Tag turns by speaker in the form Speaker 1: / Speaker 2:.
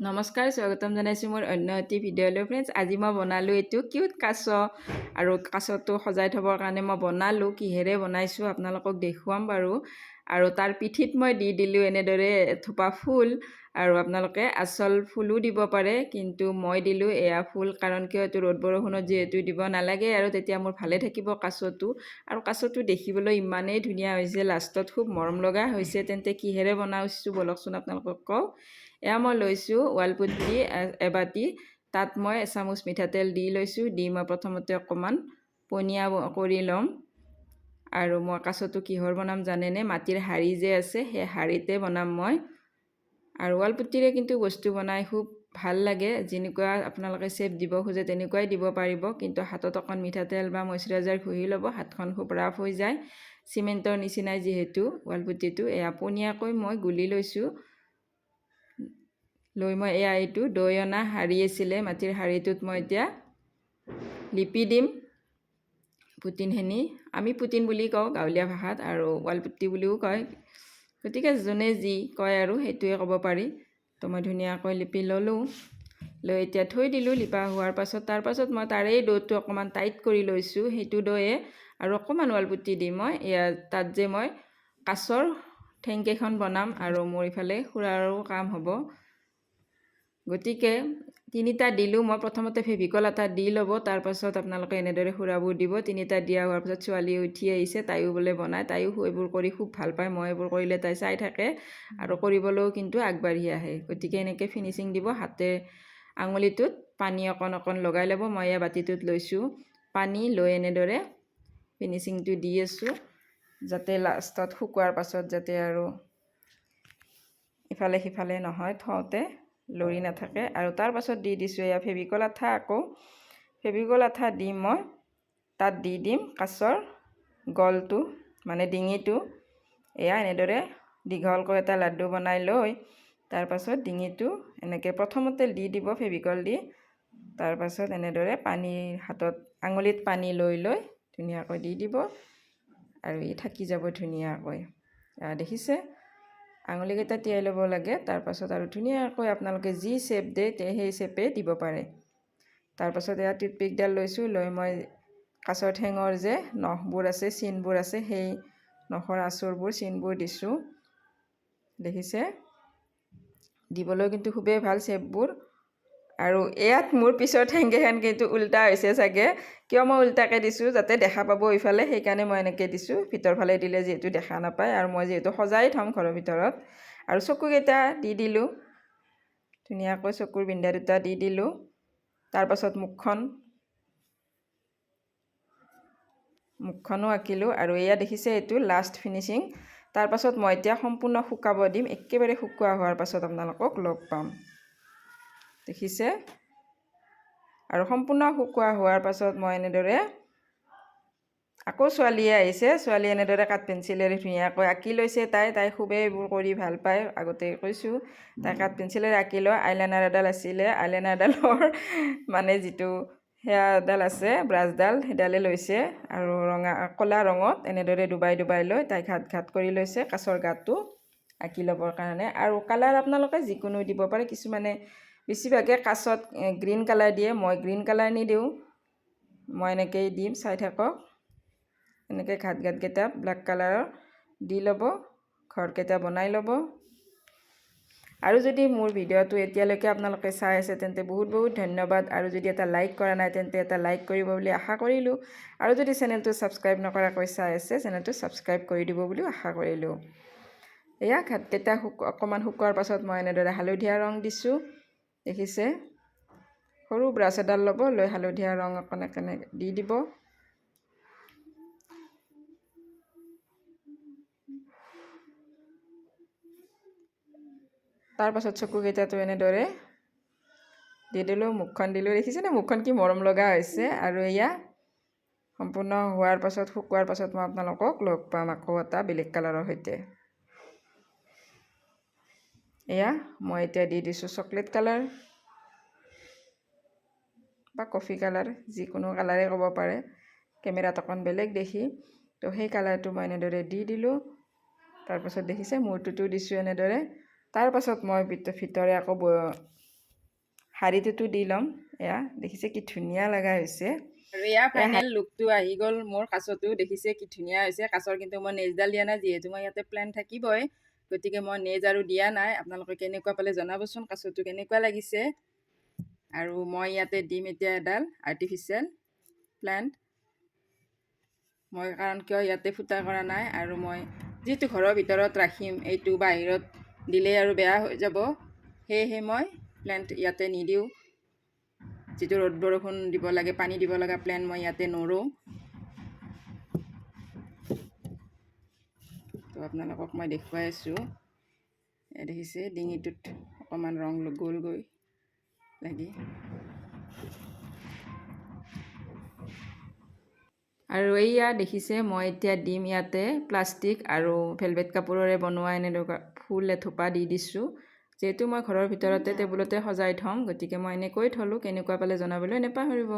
Speaker 1: নমস্কাৰ, স্বাগতম জনাইছোঁ মোৰ অন্য এটি ভিডিঅ'লৈ ফ্ৰেণ্ডছ। আজি মই বনালোঁ এইটো কিউট কাছ, আৰু কাছটো সজাই থবৰ কাৰণে মই বনালোঁ। কিহেৰে বনাইছোঁ আপোনালোকক দেখুৱাম বাৰু। আৰু তাৰ পিঠিত মই দি দিলোঁ এনেদৰে এথোপা ফুল, আৰু আপোনালোকে আচল ফুলো দিব পাৰে, কিন্তু মই দিলোঁ এয়া ফুল। কাৰণ কিয়, এইটো ৰ'দ বৰষুণত যিহেতু দিব নালাগে, আৰু তেতিয়া মোৰ ভালে থাকিব কাছটো। আৰু কাছটো দেখিবলৈ ইমানেই ধুনীয়া হৈছে, লাষ্টত খুব মৰম লগা হৈছে। তেন্তে কিহেৰে বনাইছোঁ বলকচোন আপোনালোকক কওঁ। এয়া মই লৈছোঁ ৱালপুটি এবাতি, তাত মই এচামুচ মিঠাতেল দি লৈছোঁ। দি মই প্ৰথমতে অকণমান পনীয়া কৰি ল'ম। আৰু মই কাছটো কিহৰ বনাম জানেনে? মাটিৰ হাড়ি যে আছে, সেই হাড়িতে বনাম মই। আৰু ৱালপুটিৰে কিন্তু বস্তু বনাই খুব ভাল লাগে। যেনেকুৱা আপোনালোকে শ্বেপ দিব খোজে তেনেকুৱাই দিব পাৰিব, কিন্তু হাতত অকণ মিঠাতেল বা মইশ্চাৰাইজাৰ ঘঁহি ল'ব। হাতখন খুব ৰাফ হৈ যায়, চিমেণ্টৰ নিচিনাই যিহেতু ৱালপুটিটো। এয়া পনীয়াকৈ মই গুলি লৈছোঁ। লৈ মই এইটো দৈ অনা হাড়ি আছিলে, মাটিৰ হাড়িটোত মই এতিয়া লিপি দিম পুটিনখিনি। আমি পুটিন বুলি কওঁ গাঁৱলীয়া ভাষাত, আৰু ৱালপুটি বুলিও কয়। গতিকে যোনে যি কয় আৰু সেইটোৱে ক'ব পাৰি। তো মই ধুনীয়াকৈ লিপি ল'লোঁ। লৈ এতিয়া থৈ দিলোঁ লিপা হোৱাৰ পাছত। তাৰপাছত মই তাৰেই দৈটো অকণমান টাইট কৰি লৈছোঁ, সেইটো দৈয়ে আৰু অকণমান ৱালপুটি দি মই তাত যে মই কাছৰ ঠেংকেইখন বনাম, আৰু মোৰ ইফালে খুৰাৰো কাম হ'ব। গতিকে তিনিটা দিলোঁ মই। প্ৰথমতে ফেভিকল এটা দি ল'ব, তাৰপাছত আপোনালোকে এনেদৰে খুৰাবোৰ দিব। তিনিটা দিয়া হোৱাৰ পাছত ছোৱালী উঠি আহিছে, তাইও বোলে বনায়। তাইও এইবোৰ কৰি খুব ভাল পায়। মই এইবোৰ কৰিলে তাই চাই থাকে, আৰু কৰিবলৈও কিন্তু আগবাঢ়ি আহে। গতিকে এনেকৈ ফিনিচিং দিব। হাতে আঙুলিটোত পানী অকণ অকণ লগাই ল'ব। মই এয়া বাতিটোত লৈছোঁ পানী, লৈ এনেদৰে ফিনিচিংটো দি আছোঁ, যাতে লাষ্টত শুকোৱাৰ পাছত যাতে আৰু ইফালে সিফালে নহয়, থওঁতে লৰি নাথাকে। আৰু তাৰপাছত দি দিছোঁ এয়া ফেভিকল আঠা। আকৌ ফেভিকল আঠা দি মই তাত দি দিম কাছৰ গলটো, মানে ডিঙিটো। এয়া এনেদৰে দীঘলকৈ এটা লাড্ডু বনাই লৈ তাৰপাছত ডিঙিটো এনেকৈ প্ৰথমতে দি দিব ফেভিকল দি। তাৰপাছত এনেদৰে হাতত আঙুলিত পানী লৈ লৈ ধুনীয়াকৈ দি দিব, আৰু ই থাকি যাব ধুনীয়াকৈ। দেখিছে? আঙুলিকেইটা তিয়াই ল'ব লাগে। তাৰপাছত আৰু ধুনীয়াকৈ আপোনালোকে যি শ্বেপ দিয়ে সেই শ্বেপে দিব পাৰে। তাৰপাছত এয়া টুথপিকডাল লৈছোঁ। লৈ মই কাছৰ ঠেঙৰ যে নখবোৰ আছে, চিনবোৰ আছে, সেই নখৰ আঁচোৰবোৰ, চিনবোৰ দিছোঁ। দেখিছে? দিবলৈ কিন্তু খুবেই ভাল শ্বেপবোৰ। আৰু ইয়াত মোৰ পিছৰ ঠেংকেইখন কিন্তু উল্টা হৈছে চাগে। কিয় মই উল্টাকৈ দিছোঁ? যাতে দেখা পাব ইফালে, সেইকাৰণে মই এনেকৈ দিছোঁ। ভিতৰ ফালে দিলে যিহেতু দেখা নাপায়, আৰু মই যিহেতু সজাই থ'ম ঘৰৰ ভিতৰত। আৰু চকুকেইটা দি দিলোঁ ধুনীয়াকৈ, চকুৰ বিন্দা দুটা দি দিলোঁ। তাৰপাছত মুখখনো আঁকিলোঁ। আৰু এয়া দেখিছে, এইটো লাষ্ট ফিনিচিং। তাৰপাছত মই এতিয়া সম্পূৰ্ণ শুকাব দিম। একেবাৰে শুকোৱা হোৱাৰ পাছত আপোনালোকক লগ পাম। দেখিছে? আৰু সম্পূৰ্ণ শুকোৱা হোৱাৰ পাছত মই এনেদৰে আকৌ ছোৱালীয়ে আহিছে। ছোৱালীয়ে এনেদৰে কাঠ পেঞ্চিলেৰে ধুনীয়াকৈ আঁকি লৈছে। তাই খুবেই এইবোৰ কৰি ভাল পায়, আগতে কৈছোঁ। তাই কাঠ পেঞ্চিলেৰে আঁকি লয়। আইলাইনাৰ এডাল আছিলে, আইলাইনাৰডালৰ মানে যিটো সেয়াডাল আছে, ব্ৰাছডাল, সেইডালে লৈছে। আৰু ক'লা ৰঙত এনেদৰে ডুবাই ডুবাই লৈ তাই ঘাট ঘাট কৰি লৈছে কাছৰ গাটো আঁকি ল'বৰ কাৰণে। আৰু কালাৰ আপোনালোকে যিকোনো দিব পাৰে। কিছুমানে বেছিভাগে কাছত গ্ৰীণ কালাৰ দিয়ে, মই গ্ৰীণ কালাৰ নিদিওঁ। মই এনেকৈয়ে দিম, চাই থাকক। এনেকৈ ঘাট ঘাটকেইটা ব্লেক কালাৰৰ দি ল'ব, ঘৰকেইটা বনাই ল'ব। আৰু যদি মোৰ ভিডিঅ'টো এতিয়ালৈকে আপোনালোকে চাই আছে, তেন্তে বহুত বহুত ধন্যবাদ। আৰু যদি এটা লাইক কৰা নাই, তেন্তে এটা লাইক কৰিব বুলি আশা কৰিলোঁ। আৰু যদি চেনেলটো ছাবস্ক্ৰাইব নকৰাকৈ চাই আছে, চেনেলটো ছাবস্ক্ৰাইব কৰি দিব বুলিও আশা কৰিলোঁ। এয়া ঘাটকেইটা অকণমান শুকোৱাৰ পাছত মই এনেদৰে হালধীয়া ৰং দিছোঁ। দেখিছে? সৰু ব্ৰাছ এডাল ল'ব, লৈ হালধীয়া ৰং অকণ দি দিব। তাৰপাছত চকুকেইটাতো এনেদৰে দি দিলোঁ, মুখখন দিলোঁ। দেখিছেনে মুখখন কি মৰম লগা হৈছে? আৰু এয়া সম্পূৰ্ণ হোৱাৰ পাছত, শুকোৱাৰ পাছত মই আপোনালোকক লগ পাম আকৌ এটা বেলেগ কালাৰৰ সৈতে। এয়া মই এতিয়া দি দিছোঁ চকলেট কালাৰ বা কফি কালাৰ, যিকোনো কালাৰে ক'ব পাৰে। কেমেৰাত অকণ বেলেগ দেখি, তো সেই কালাৰটো মই এনেদৰে দি দিলোঁ। তাৰপাছত দেখিছে মূৰটোতো দিছোঁ এনেদৰে। তাৰপাছত মই ভিতৰে আকৌ শাড়ীটোতো দি ল'ম এয়া দেখিছে কি ধুনীয়া লগা হৈছে আৰু এয়া ফাইনেল লুকটো আহি গ'ল মোৰ কাছটো দেখিছে কি ধুনীয়া হৈছে কাছৰ কিন্তু মই নেজডাল দিয়া নাই যিহেতু মই ইয়াতে প্লেন থাকিবই গতিকে মই নেজ আৰু দিয়া নাই আপোনালোকে কেনেকুৱা পালে জনাবচোন কাছটো কেনেকুৱা লাগিছে আৰু মই ইয়াতে দিম এতিয়া এডাল আৰ্টিফিচিয়েল প্লেণ্ট মই কাৰণ কিয় ইয়াতে ফুটা কৰা নাই আৰু মই যিটো ঘৰৰ ভিতৰত ৰাখিম এইটো বাহিৰত দিলে আৰু বেয়া হৈ যাব সেয়েহে মই প্লেণ্ট ইয়াতে নিদিওঁ যিটো ৰ'দ বৰষুণ দিব লাগে পানী দিব লগা প্লেণ্ট মই ইয়াতে নৰোঁ তো আপোনালোকক মই দেখুৱাই আছোঁ দেখিছে ডিঙিটোত অকণমান ৰং গ'লগৈ লাগি আৰু এইয়া দেখিছে মই এতিয়া দিম ইয়াতে প্লাষ্টিক আৰু ভেলভেট কাপোৰেৰে বনোৱা এনেকুৱা ফুল এথোপা দি দিছোঁ যিহেতু মই ঘৰৰ ভিতৰতে টেবুলতে সজাই থ'ম গতিকে মই এনেকৈ থ'লোঁ কেনেকুৱা পালে জনাবলৈ নেপাহৰিব